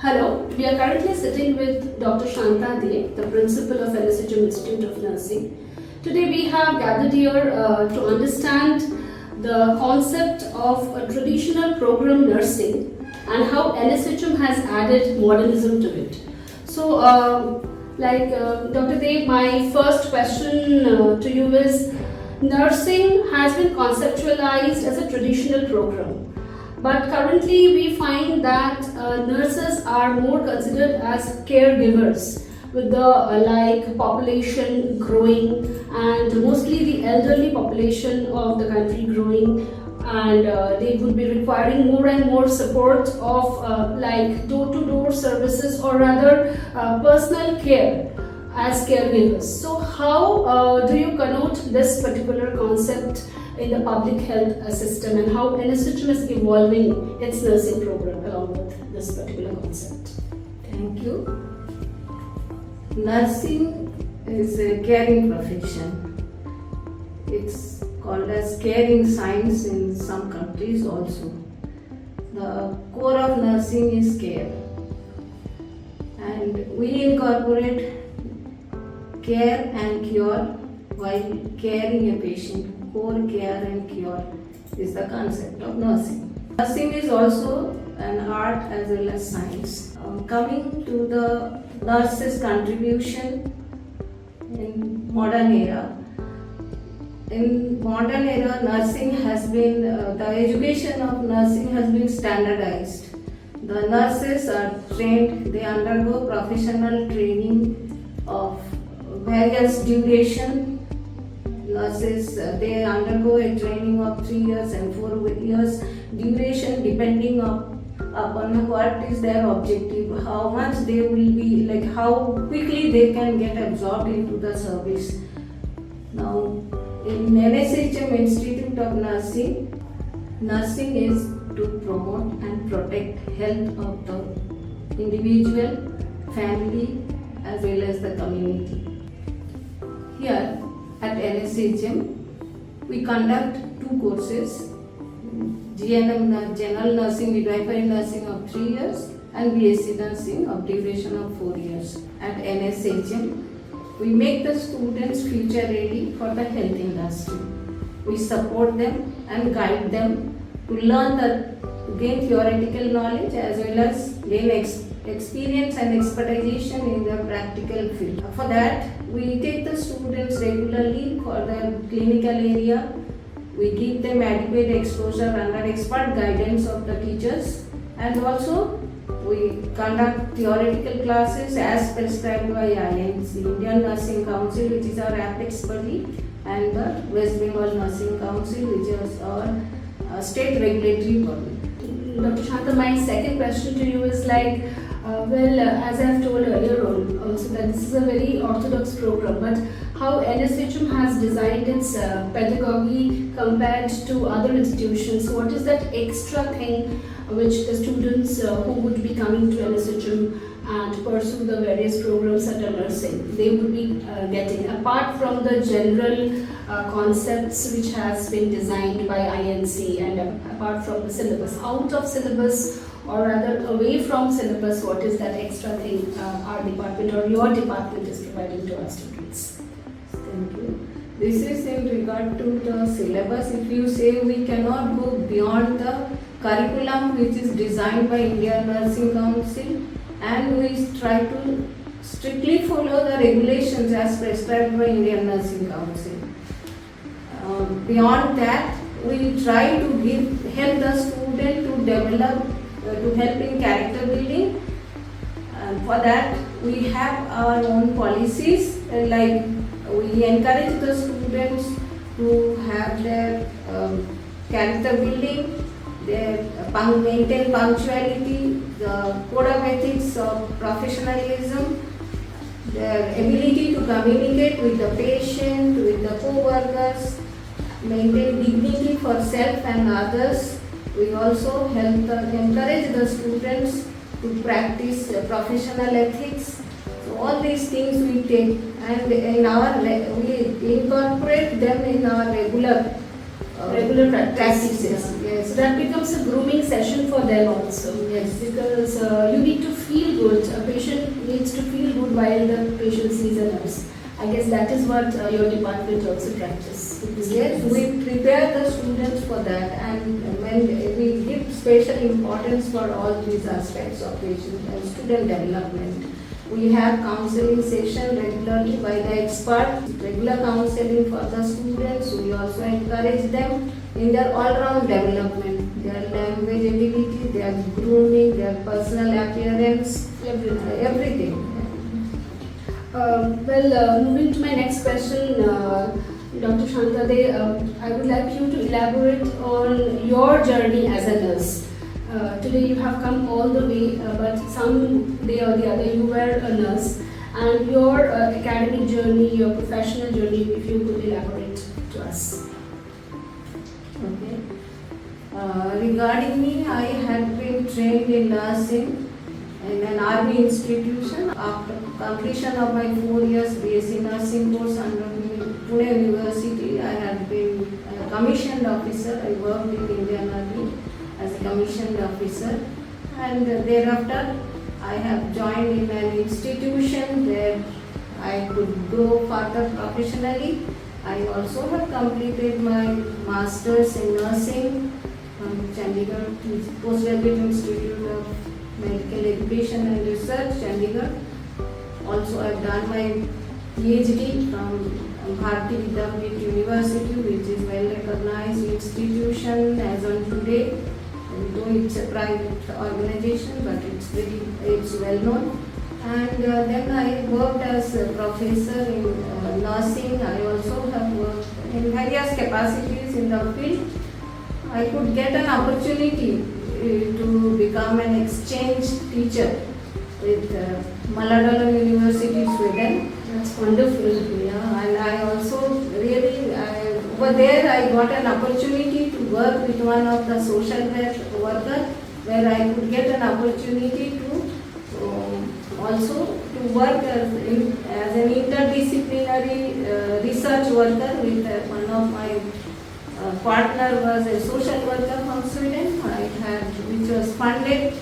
Hello, we are currently sitting with Dr. Shanta De, the principal of NSHM Institute of Nursing. Today we have gathered here to understand the concept of a traditional program nursing and how NSHM has added modernism to it. So, Dr. De, my first question to you is, nursing has been conceptualized as a traditional program. But currently we find that nurses are more considered as caregivers with the population growing and mostly the elderly population of the country growing, and they would be requiring more and more support of door-to-door services, or rather personal care as caregivers. So how do you connote this particular concept in the public health system, and how NSHM is evolving its nursing program along with this particular concept? Thank you. Nursing is a caring profession. It's called as caring science in some countries also. The core of nursing is care, and we incorporate care and cure while caring a patient. Core, care and cure is the concept of nursing. Nursing is also an art as well as science. Coming to the nurse's contribution in modern era. In modern era, nursing has been, the education of nursing has been standardized. The nurses are trained, they undergo professional training of various duration. Nurses, they undergo a training of 3 years and 4 years duration, depending upon what is their objective, how much they will be, how quickly they can get absorbed into the service. Now, in NSHM Institute of Nursing, nursing is to promote and protect health of the individual, family as well as the community. Here at NSHM, we conduct 2 courses, GNM General Nursing, Midwifery Nursing of 3 years and BSc Nursing of duration of 4 years. At NSHM, we make the students future ready for the health industry. We support them and guide them to learn to gain theoretical knowledge as well as gain experience and expertise in their practical field. For that, we take the students regularly for the clinical area. We give them adequate exposure under expert guidance of the teachers, and also we conduct theoretical classes as prescribed by INC, Indian Nursing Council, which is our apex body, and the West Bengal Nursing Council, which is our state regulatory body. Dr. Shanta, my second question to you is as I have told earlier on, also that this is a very orthodox program, but how NSHM has designed its pedagogy compared to other institutions? What is that extra thing which the students who would be coming to NSHM and pursue the various programs under nursing, they would be getting, apart from the general concepts which has been designed by INC, and apart from the syllabus, out of syllabus, or rather away from syllabus, what is that extra thing our department or your department is providing to our students? Thank you. This is in regard to the syllabus. If you say we cannot go beyond the curriculum which is designed by Indian Nursing Council, and we try to strictly follow the regulations as prescribed by Indian Nursing Council. Beyond that, we try to help the student to develop, to help in character building. For that, we have our own policies, we encourage the students to have their character building, their maintain punctuality, the code of ethics of professionalism, their ability to communicate with the patient, with the co-workers, maintain dignity for self and others. We also encourage the students to practice professional ethics. So all these things we take, and we incorporate them in our regular practices. So that becomes a grooming session for them also. Yes. Because you need to feel good. A patient needs to feel good while the patient sees a nurse. I guess that is what your department also practices. Yes, we prepare the students for that, and when we give special importance for all these aspects of patient and student development. We have counseling session regularly by the expert, regular counseling for the students. We also encourage them in their all-round development, their language ability, their grooming, their personal appearance, everything. Moving to my next question, Dr. Shantade, I would like you to elaborate on your journey as a nurse. Today you have come all the way, but some day or the other you were a nurse, and your academic journey, your professional journey, if you could elaborate to us. Okay. Regarding me, I had been trained in nursing in an army institution. After completion of my 4 years BSc nursing course under Pune University, I had been a commissioned officer. I worked in Indian Army as a commissioned officer, and thereafter I have joined in an institution where I could grow further professionally. I also have completed my masters in nursing from Chandigarh Postgraduate Institute of Medical Education and Research, Chandigarh. Also, I have done my PhD from Bharati Vidyapeeth University, which is well recognized institution as on today. Though it's a private organization, but it's well known. And then I worked as a professor in nursing. I also have worked in various capacities in the field. I could get an opportunity to become an exchange teacher with Maladalam University, Sweden. That's wonderful. Yeah, and I also really, over there I got an opportunity to work with one of the social worker, where I could get an opportunity to also to work as an interdisciplinary research worker with one of my partner was a social worker from Sweden. Which was funded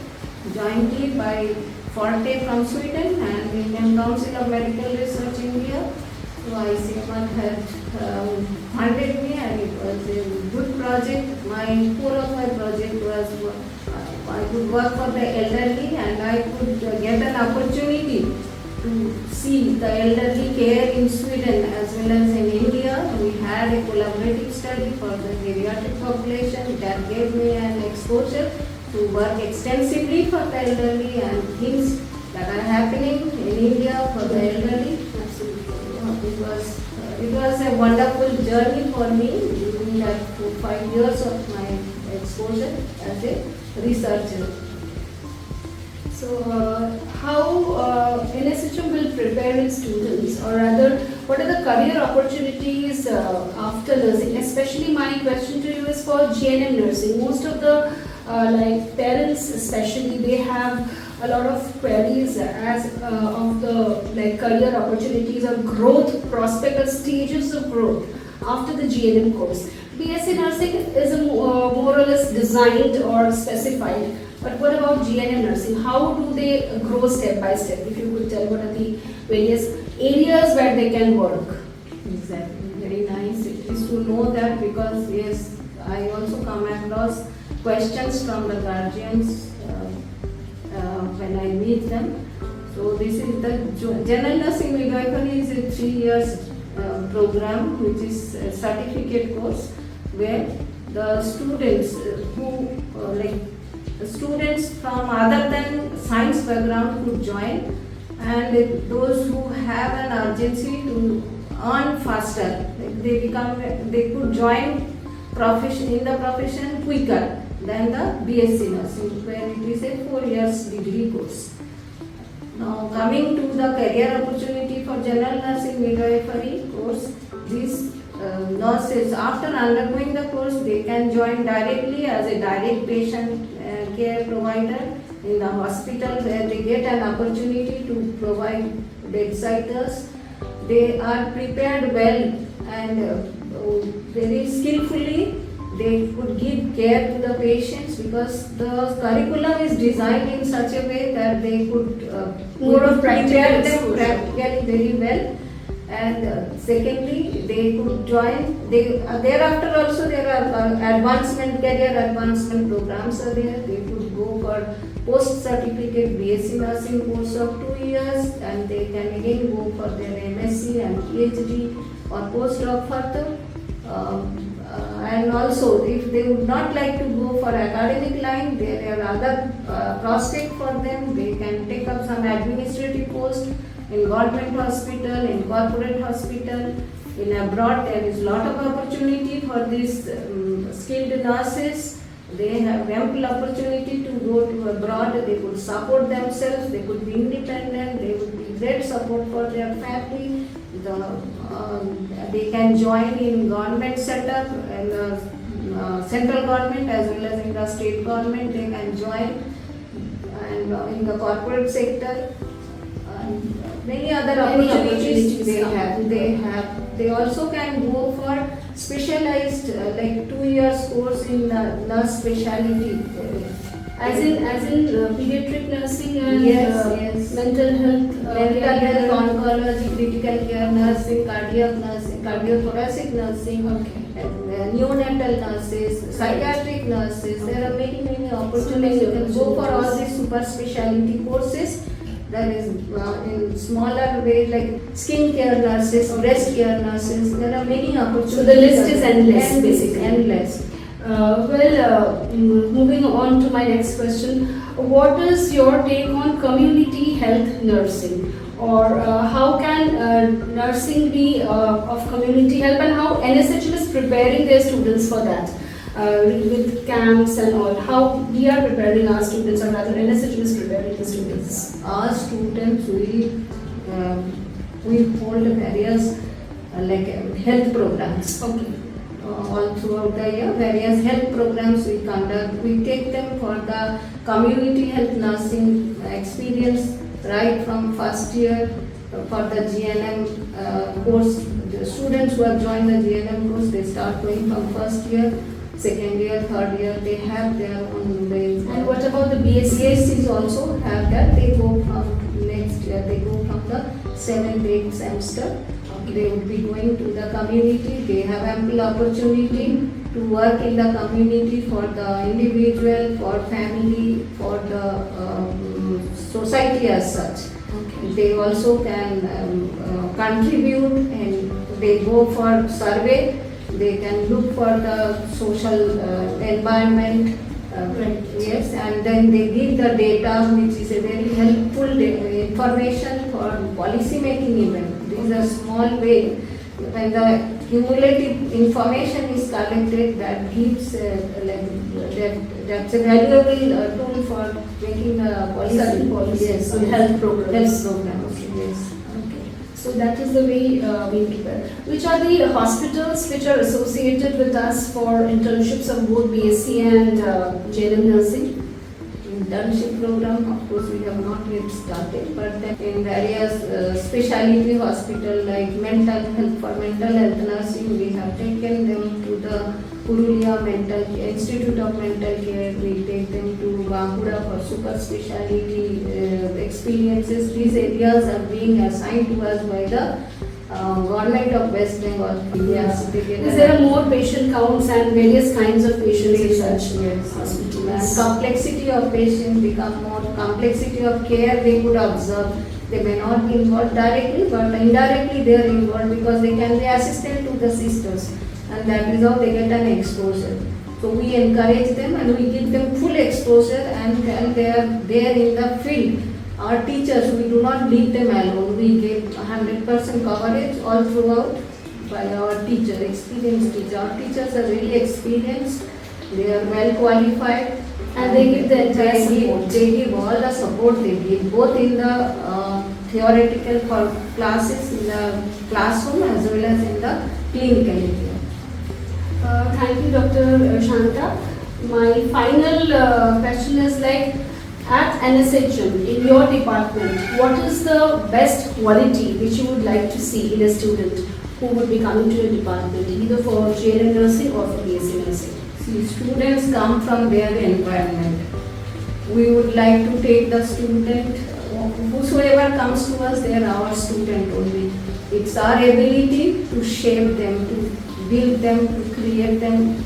jointly by Forte from Sweden and Indian Council of Medical Research India. So ICMR had funded me, and it was a good project. My core of my project was I could work for the elderly, and I could get an opportunity to see the elderly care in Sweden as well as in India. We had a collaborative study for the geriatric population that gave me an exposure to work extensively for the elderly and things that are happening in India for the elderly. Absolutely. It was a wonderful journey for me during that 5 years of my exposure as a researcher. So, how NSHM will prepare its students, or rather, what are the career opportunities after nursing? Especially, my question to you is for GNM nursing. Most of the parents, especially, they have a lot of queries as of the career opportunities or growth prospect or stages of growth after the GNM course. BSc nursing is more or less designed or specified. But what about GNM nursing? How do they grow step by step? If you could tell what are the various areas where they can work. Exactly, very nice. It is to know that, because yes, I also come across questions from the guardians when I meet them. So this is the general nursing midwifery is a 3 years program, which is a certificate course where the students students from other than science background could join, and those who have an urgency to earn faster, they could join in the profession quicker than the BSc nursing, where it is a 4 years degree course. Now coming to the career opportunity for general nursing midwifery course, these nurses, after undergoing the course, they can join directly as a direct patient care provider in the hospital, where they get an opportunity to provide bedsiders. They are prepared well and very skillfully. they could give care to the patients because the curriculum is designed in such a way that they could More of practical prepare them exposure. practically very well. And secondly, they could join. Thereafter also there are career advancement programs are there. They could go for post-certificate BSc nursing course of 2 years, and they can again go for their MSc and PhD or postdoc further. And also, if they would not like to go for academic line, there are other prospect for them. They can take up some administrative post in government hospital, in corporate hospital. In abroad, there is lot of opportunity for these skilled nurses. They have ample opportunity to go to abroad. They could support themselves. They could be independent. They would be great support for their family. They can join in government setup and central government as well as in the state government. They can join and in the corporate sector. Many other opportunities they have. They also can go for specialized like 2 years course in nurse specialty. As in pediatric nursing and Yes. mental health, Mental health, oncology, critical care nursing, cardiac nursing, cardiothoracic nursing, and neonatal nurses, psychiatric nurses. There are many opportunities. You can go for all these super specialty courses. There is in smaller way like skin care nurses, breast care nurses. There are many opportunities. So the list is endless, basically. Endless. Moving on to my next question, what is your take on community health nursing, or how can nursing be of community help, and how NSHM is preparing their students for that with camps and all? How we are preparing our students, or rather NSHM is preparing the students? Our students, we hold various health programs. Okay. All throughout the year, various health programs we conduct. We take them for the community health nursing experience right from first year for the GNM course. The students who have joined the GNM course, they start going from first year, second year, third year. They have their own way. And what about the BSc? BScs also have that. They go from next year. They go from the 7th, 8th semester. They would be going to the community. They have ample opportunity to work in the community for the individual, for family, for the society as such. Okay. They also can contribute, and they go for survey. They can look for the social environment. Right. Yes, and then they give the data, which is a very helpful information for policy making even. This is a small way. When the cumulative information is collected, that gives that's a valuable tool for making a policy. Certain policies, Yes, so health programs. Health programs, yes. Okay. So that is the way we prepare. Which are the hospitals which are associated with us for internships of both BSc and JNM nursing? Internship program, of course, we have not yet started, but then in various specialty hospital like mental health, for mental health nursing, we have taken them to the Purulia Institute of Mental Care. We take them to Bankura for super specialty experiences. These areas are being assigned to us by the government of West Bengal. Yes, Because there are more patient counts and various kinds of patients in such hospitals. And complexity of patients become more, complexity of care they could observe. They may not be involved directly, but indirectly they are involved because they can be assistant to the sisters, and that is how they get an exposure. So we encourage them and we give them full exposure, and they are there in the field. Our teachers, we do not leave them alone. We give 100% coverage all throughout by our teacher, experienced teacher. Our teachers are very experienced. They are well qualified, And they give the entire support. They give all the support they give, both in the theoretical classes in the classroom as well as in the clinical area. Thank you, Dr. Shanta. My final question is like, at NSHM, in your department, what is the best quality which you would like to see in a student who would be coming to your department, either for JNM nursing or for BSc nursing? See, students come from their environment. We would like to take the student, whosoever comes to us, they are our student only. It's our ability to shape them, to build them, to create them,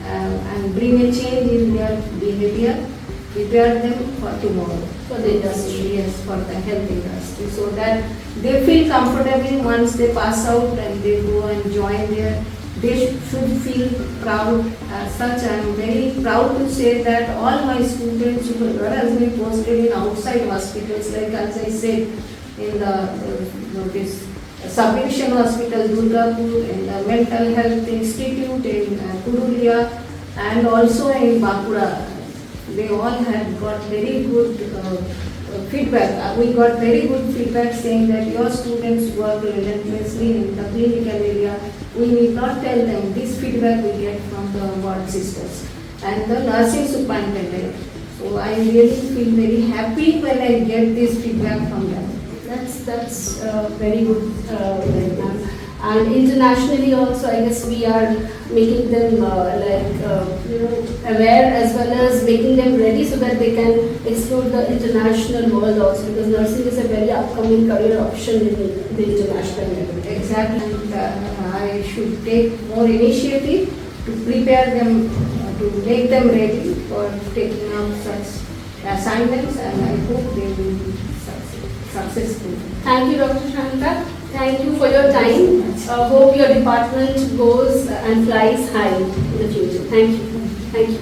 and bring a change in their behavior, prepare them for tomorrow. For the industry. Yes, for the health industry, so that they feel comfortable once they pass out and they go and join there. They should feel proud. As such, I am very proud to say that all my students who has been posted in outside hospitals, like as I said, in this Subdivision Hospital, Durgapur, in the Mental Health Institute in Purulia, and also in Bankura. They all had got very good feedback. We got very good feedback saying that your students work relentlessly in the clinical area. We need not tell them. This feedback we get from the ward sisters and the nursing superintendent. So I really feel very happy when I get this feedback from them. That's very good, ma'am. And internationally also, I guess we are making them aware as well as making them ready so that they can explore the international world also, because nursing is a very upcoming career option in the international level. Exactly. And I should take more initiative to prepare them, to make them ready for taking up such assignments, and I hope they will be successful. Thank you, Dr. Shanta. Thank you for your time. Hope your department goes and flies high in the future. Thank you. Thank you.